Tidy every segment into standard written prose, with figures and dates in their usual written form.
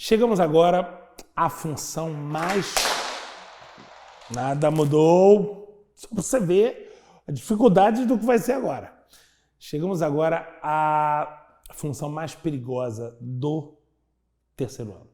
Chegamos agora à função mais... Nada mudou. Só para você ver a dificuldade do que vai ser agora. Chegamos agora à função mais perigosa do terceiro ano.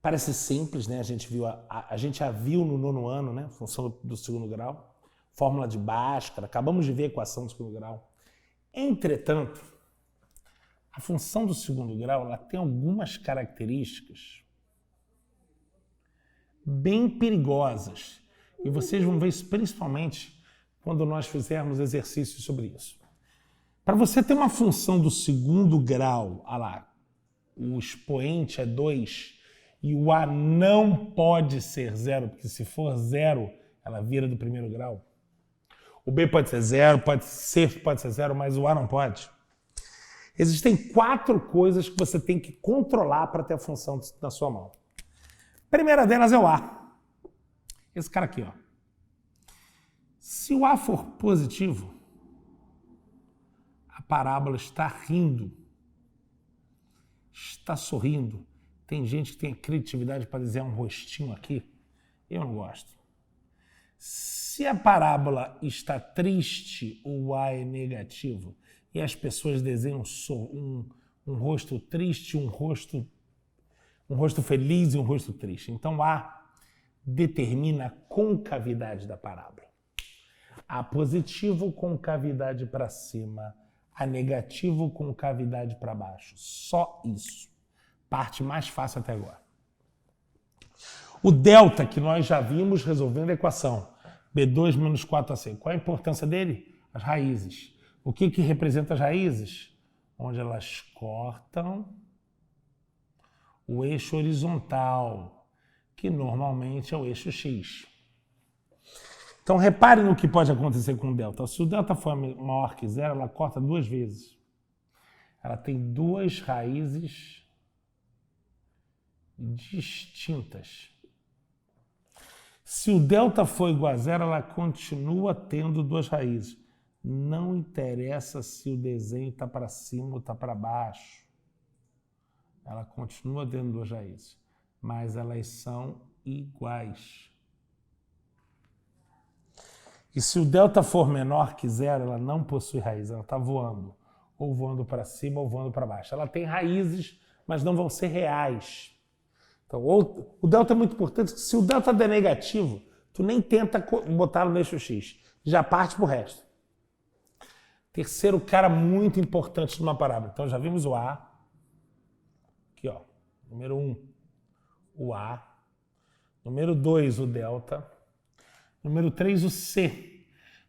Parece simples, né? A gente já viu no nono ano, né? Função do segundo grau. Fórmula de Bhaskara. Acabamos de ver a equação do segundo grau. Entretanto, a função do segundo grau ela tem algumas características bem perigosas. E vocês vão ver isso principalmente quando nós fizermos exercícios sobre isso. Para você ter uma função do segundo grau, olha lá, o expoente é 2 e o A não pode ser 0, porque se for 0, ela vira do primeiro grau. O B pode ser 0, pode ser 0, mas o A não pode. Existem 4 coisas que você tem que controlar para ter a função na sua mão. A primeira delas é o A. Esse cara aqui, ó. Se o A for positivo, a parábola está rindo, está sorrindo. Tem gente que tem a criatividade para desenhar um rostinho aqui. Eu não gosto. Se a parábola está triste, o A é negativo, e as pessoas desenham um rosto triste, um rosto feliz e um rosto triste. Então, A determina a concavidade da parábola. A positivo, concavidade para cima. A negativo, concavidade para baixo. Só isso. Parte mais fácil até agora. O delta, que nós já vimos resolvendo a equação. B2 menos 4AC. Qual a importância dele? As raízes. O que representa as raízes? Onde elas cortam o eixo horizontal, que normalmente é o eixo X. Então, repare no que pode acontecer com o delta. Se o delta for maior que 0, ela corta 2 vezes. Ela tem 2 raízes distintas. Se o delta for igual a 0, ela continua tendo 2 raízes. Não interessa se o desenho está para cima ou está para baixo. Ela continua tendo 2 raízes, mas elas são iguais. E se o delta for menor que 0, ela não possui raiz, ela está voando. Ou voando para cima ou voando para baixo. Ela tem raízes, mas não vão ser reais. Então, o delta é muito importante, se o delta é negativo, tu nem tenta botá-lo no eixo X. Já parte para o resto. Terceiro cara muito importante numa parábola. Então, já vimos o A. Aqui, ó. Número 1, o A. Número 2, o delta. Número 3, o C.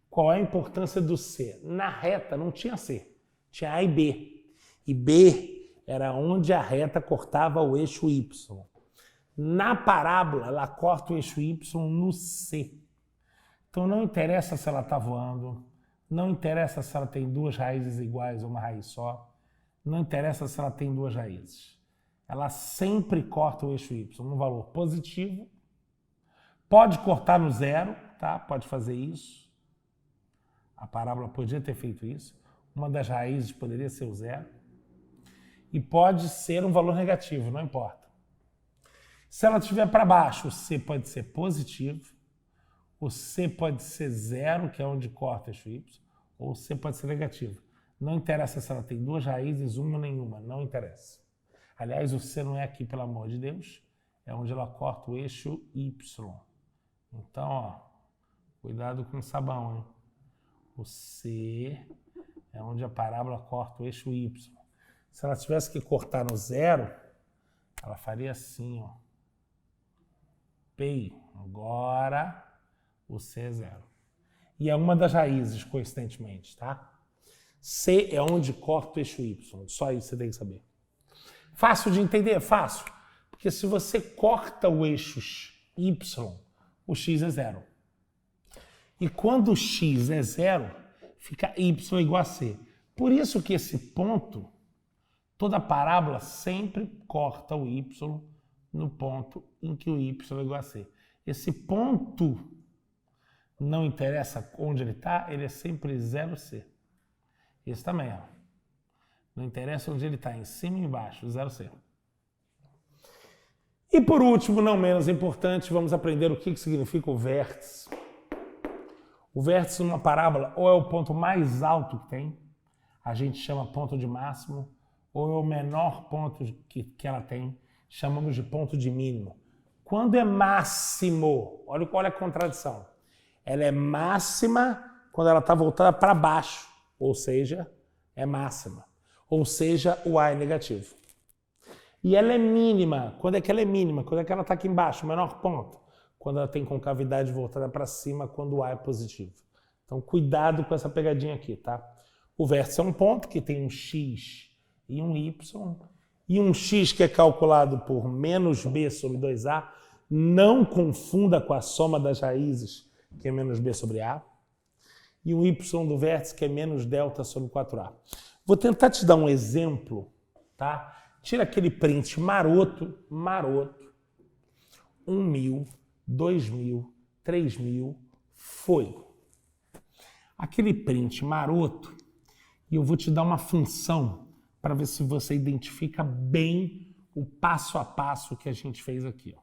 Qual é a importância do C? Na reta não tinha C. Tinha A e B. E B era onde a reta cortava o eixo Y. Na parábola, ela corta o eixo Y no C. Então não interessa se ela está voando, não interessa se ela tem 2 raízes iguais ou uma raiz só, não interessa se ela tem 2 raízes. Ela sempre corta o eixo Y no valor positivo. Pode cortar no 0, tá? Pode fazer isso. A parábola podia ter feito isso. Uma das raízes poderia ser o 0. E pode ser um valor negativo, não importa. Se ela estiver para baixo, o C pode ser positivo. O C pode ser 0, que é onde corta o eixo Y. Ou o C pode ser negativo. Não interessa se ela tem 2 raízes, uma ou nenhuma. Não interessa. Aliás, o C não é aqui, pelo amor de Deus. É onde ela corta o eixo Y. Então, ó, cuidado com o sabão, hein? O C é onde a parábola corta o eixo Y. Se ela tivesse que cortar no 0, ela faria assim, ó. P. Agora, o C é 0. E é uma das raízes, coincidentemente, tá? C é onde corta o eixo Y. Só isso você tem que saber. Fácil de entender? Fácil. Porque se você corta o eixo Y, o X é 0. E quando o X é 0, fica Y igual a C. Por isso que esse ponto, toda parábola sempre corta o Y no ponto em que o Y é igual a C. Esse ponto, não interessa onde ele está, ele é sempre 0C. Esse também, ó. Não interessa onde ele está, em cima e embaixo, 0C. E por último, não menos importante, vamos aprender o que significa o vértice. O vértice numa parábola ou é o ponto mais alto que tem, a gente chama ponto de máximo, ou é o menor ponto que ela tem, chamamos de ponto de mínimo. Quando é máximo, olha qual é a contradição. Ela é máxima quando ela está voltada para baixo, ou seja, é máxima. Ou seja, o A é negativo. E ela é mínima. Quando é que ela é mínima? Quando é que ela está aqui embaixo, o menor ponto. Quando ela tem concavidade voltada para cima, quando o A é positivo. Então, cuidado com essa pegadinha aqui, tá? O vértice é um ponto que tem um X e um Y. E um X que é calculado por menos B sobre 2A. Não confunda com a soma das raízes, que é menos B sobre A. E o Y do vértice, que é menos delta sobre 4A. Vou tentar te dar um exemplo, tá? Tira aquele print maroto. 1.000, 2.000, 3.000, foi. Aquele print maroto, e eu vou te dar uma função para ver se você identifica bem o passo a passo que a gente fez aqui. Ó.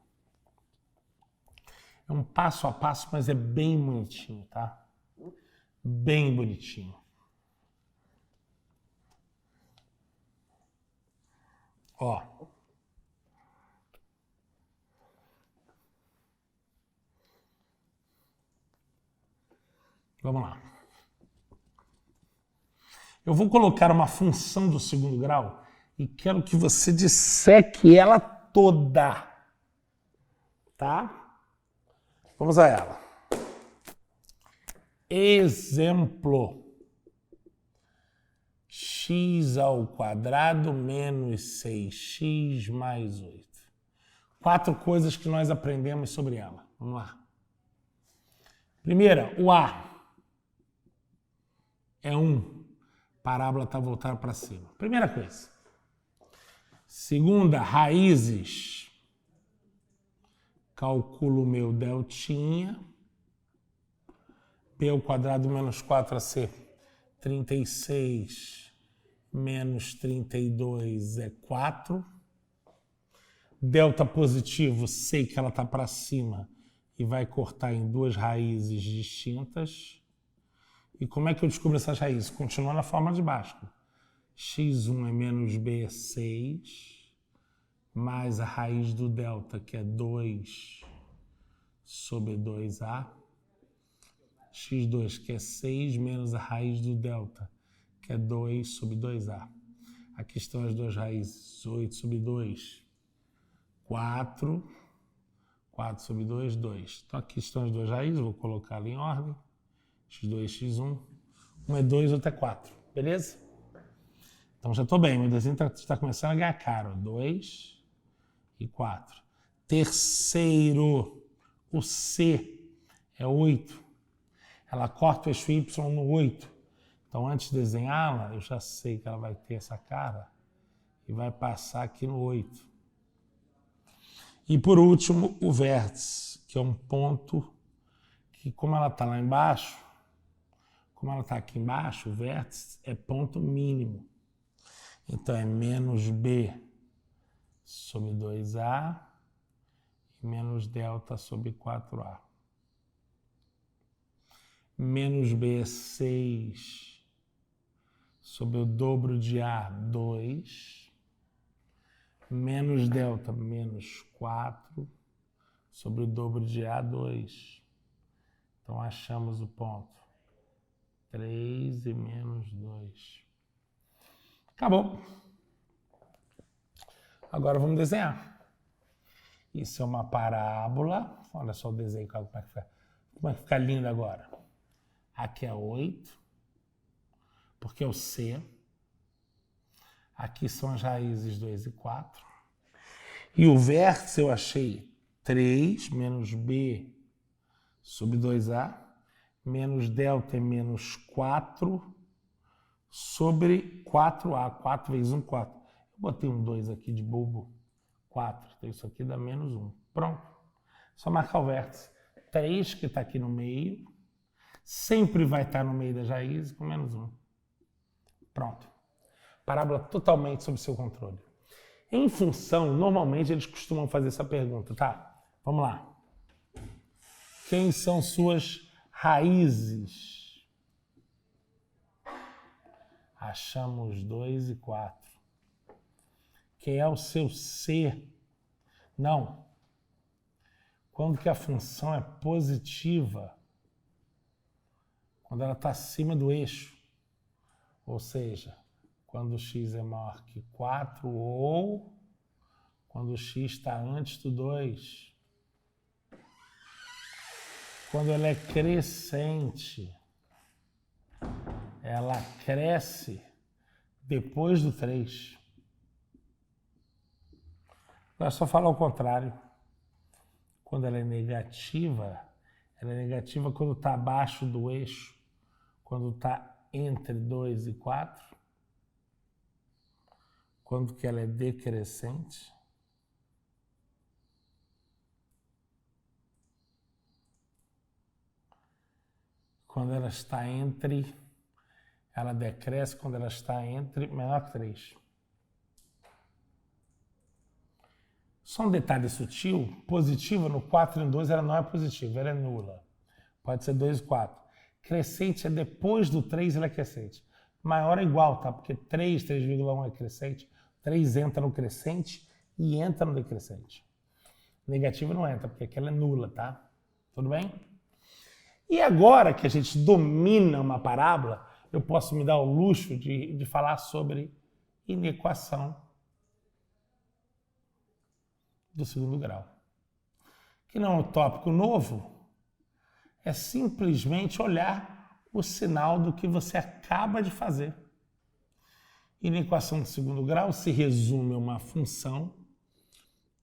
É um passo a passo, mas é bem bonitinho, tá? Bem bonitinho. Ó. Vamos lá. Eu vou colocar uma função do segundo grau e quero que você disseque ela toda. Tá? Vamos a ela. Exemplo. X ao quadrado menos 6x mais 8. 4 coisas que nós aprendemos sobre ela. Vamos lá. Primeira, o A é 1. Parábola está voltada para cima. Primeira coisa. Segunda, raízes. Calculo o meu deltinha. P ao quadrado menos 4AC. 36 menos 32 é 4. Delta positivo, sei que ela está para cima e vai cortar em 2 raízes distintas. E como é que eu descubro essas raízes? Continua na forma de baixo. x1 é menos b, 6, mais a raiz do delta, que é 2 sobre 2a. x2, que é 6, menos a raiz do delta, que é 2 sobre 2a. Aqui estão as 2 raízes, 8 sobre 2, 4, 4 sobre 2, 2. Então aqui estão as 2 raízes, vou colocar ali em ordem. x2, x1, um é 2, outro é 4, beleza? Então já estou bem, meu desenho está começando a ganhar caro. 2 e 4. Terceiro, o C é 8. Ela corta o eixo Y no 8. Então antes de desenhá-la, eu já sei que ela vai ter essa cara e vai passar aqui no 8. E por último, o vértice, que é um ponto que, como ela está lá embaixo, como ela está aqui embaixo, o vértice é ponto mínimo. Então é menos B sobre 2A e menos delta sobre 4A. Menos B é 6 sobre o dobro de A, 2. Menos delta, menos 4 sobre o dobro de A, 2. Então achamos o ponto. 3 e menos 2. Acabou. Agora vamos desenhar. Isso é uma parábola. Olha só o desenho, como é que fica lindo agora. Aqui é 8, porque é o C. Aqui são as raízes 2 e 4. E o vértice eu achei 3 menos B sobre 2A. Menos delta é menos 4 sobre 4A. 4 vezes 1, 4. Eu botei um 2 aqui de bobo. 4. Então isso aqui dá menos 1. Pronto. Só marcar o vértice. 3, que está aqui no meio. Sempre vai estar no meio das raízes com menos 1. Pronto. Parábola totalmente sob seu controle. Em função, normalmente eles costumam fazer essa pergunta, tá? Vamos lá. Quem são suas raízes? Achamos 2 e 4. Quem é o seu ser? Não. Quando que a função é positiva? Quando ela está acima do eixo. Ou seja, quando o x é maior que 4 ou quando o x está antes do 2. Quando ela é crescente, ela cresce depois do 3. Agora é só falar o contrário. Quando ela é negativa quando está abaixo do eixo, quando está entre 2 e 4. Quando que ela é decrescente. Quando ela está entre, ela decresce quando ela está entre menor que 3. Só um detalhe sutil, positiva no 4 em 2 ela não é positiva, ela é nula. Pode ser 2 e 4. Crescente é depois do 3, ela é crescente. Maior é igual, tá? Porque 3, 3,1 é crescente. 3 entra no crescente e entra no decrescente. Negativa não entra, porque aquela é nula, tá? Tudo bem? E agora que a gente domina uma parábola, eu posso me dar o luxo de falar sobre inequação do segundo grau. Que não é um tópico novo, é simplesmente olhar o sinal do que você acaba de fazer. Inequação do segundo grau se resume a uma função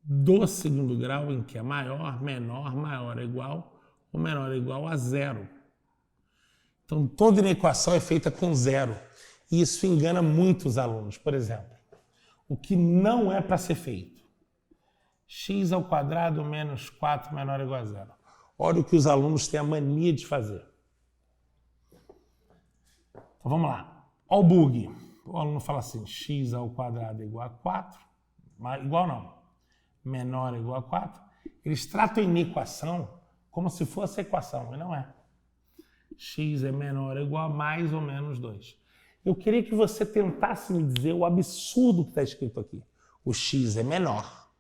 do segundo grau em que é maior, menor, maior é igual ou menor é igual a 0. Então, toda inequação é feita com 0. E isso engana muitos alunos. Por exemplo, o que não é para ser feito. X ao quadrado menos 4 menor ou igual a 0. Olha o que os alunos têm a mania de fazer. Então, vamos lá. Olha o bug. O aluno fala assim, x ao quadrado é igual a 4. Igual não. Menor ou igual a 4. Eles tratam a inequação como se fosse equação, mas não é. X é menor ou igual a mais ou menos 2. Eu queria que você tentasse me dizer o absurdo que está escrito aqui. O x é menor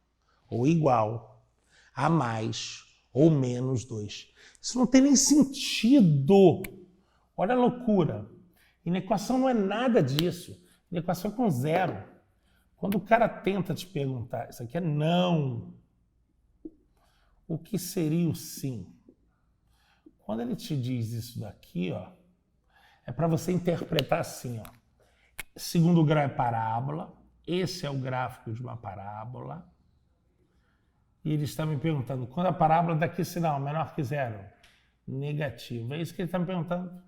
ou igual a mais ou menos 2. Isso não tem nem sentido. Olha a loucura. Inequação não é nada disso. Inequação é com 0. Quando o cara tenta te perguntar, isso aqui é não. O que seria o sim? Quando ele te diz isso daqui, ó, é para você interpretar assim, ó. Segundo grau é parábola. Esse é o gráfico de uma parábola. E ele está me perguntando, quando a parábola dá que sinal? Menor que 0? Negativo. É isso que ele está me perguntando.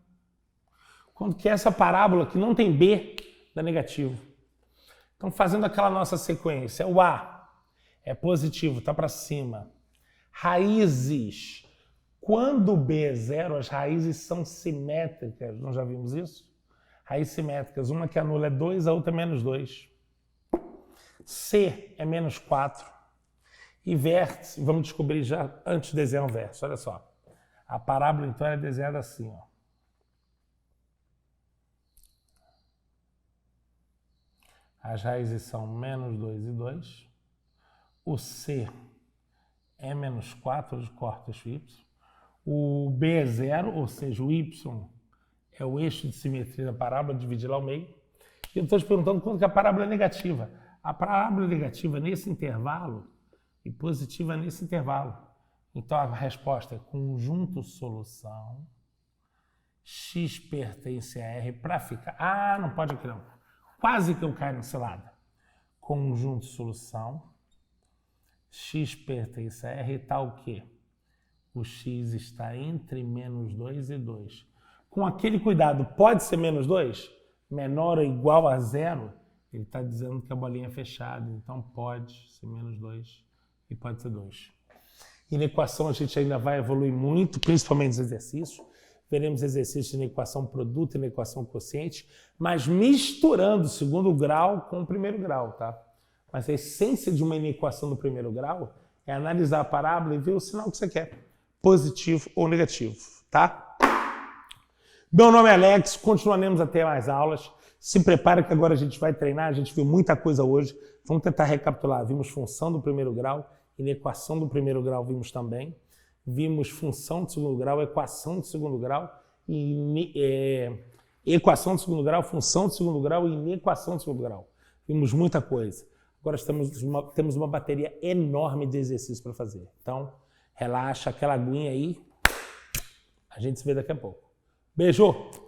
Quando que é essa parábola que não tem B, dá negativo. Então, fazendo aquela nossa sequência, o A é positivo, está para cima. Raízes. Quando B é 0, as raízes são simétricas. Nós já vimos isso? Raízes simétricas. Uma que anula é 2, a outra é menos 2. C é menos 4. E vértice, vamos descobrir já antes de desenhar o vértice. Olha só. A parábola, então, é desenhada assim, ó. As raízes são menos 2 e 2. O C é menos 4, de corta o Y. O B é 0, ou seja, o Y é o eixo de simetria da parábola, dividir lá ao meio. E eu estou te perguntando quando que a parábola é negativa. A parábola é negativa nesse intervalo e positiva nesse intervalo. Então a resposta é conjunto solução. X pertence a R para ficar. Ah, não pode aqui não. Quase que eu caio na cilada. Conjunto solução. X pertence a R e tal o quê? O x está entre menos 2 e 2. Com aquele cuidado, pode ser menos 2? Menor ou igual a 0? Ele está dizendo que a bolinha é fechada, então pode ser menos 2 e pode ser 2. E na equação a gente ainda vai evoluir muito, principalmente nos exercícios. Veremos exercícios na equação produto e na equação quociente, mas misturando o segundo grau com o primeiro grau, tá? Mas a essência de uma inequação do primeiro grau é analisar a parábola e ver o sinal que você quer, positivo ou negativo, tá? Meu nome é Alex, continuaremos até mais aulas. Se prepara que agora a gente vai treinar, a gente viu muita coisa hoje. Vamos tentar recapitular. Vimos função do primeiro grau, inequação do primeiro grau vimos também. Vimos função do segundo grau, equação do segundo grau, equação do segundo grau, função do segundo grau e inequação do segundo grau. Vimos muita coisa. Agora temos uma bateria enorme de exercícios para fazer. Então, relaxa aquela aguinha aí. A gente se vê daqui a pouco. Beijo!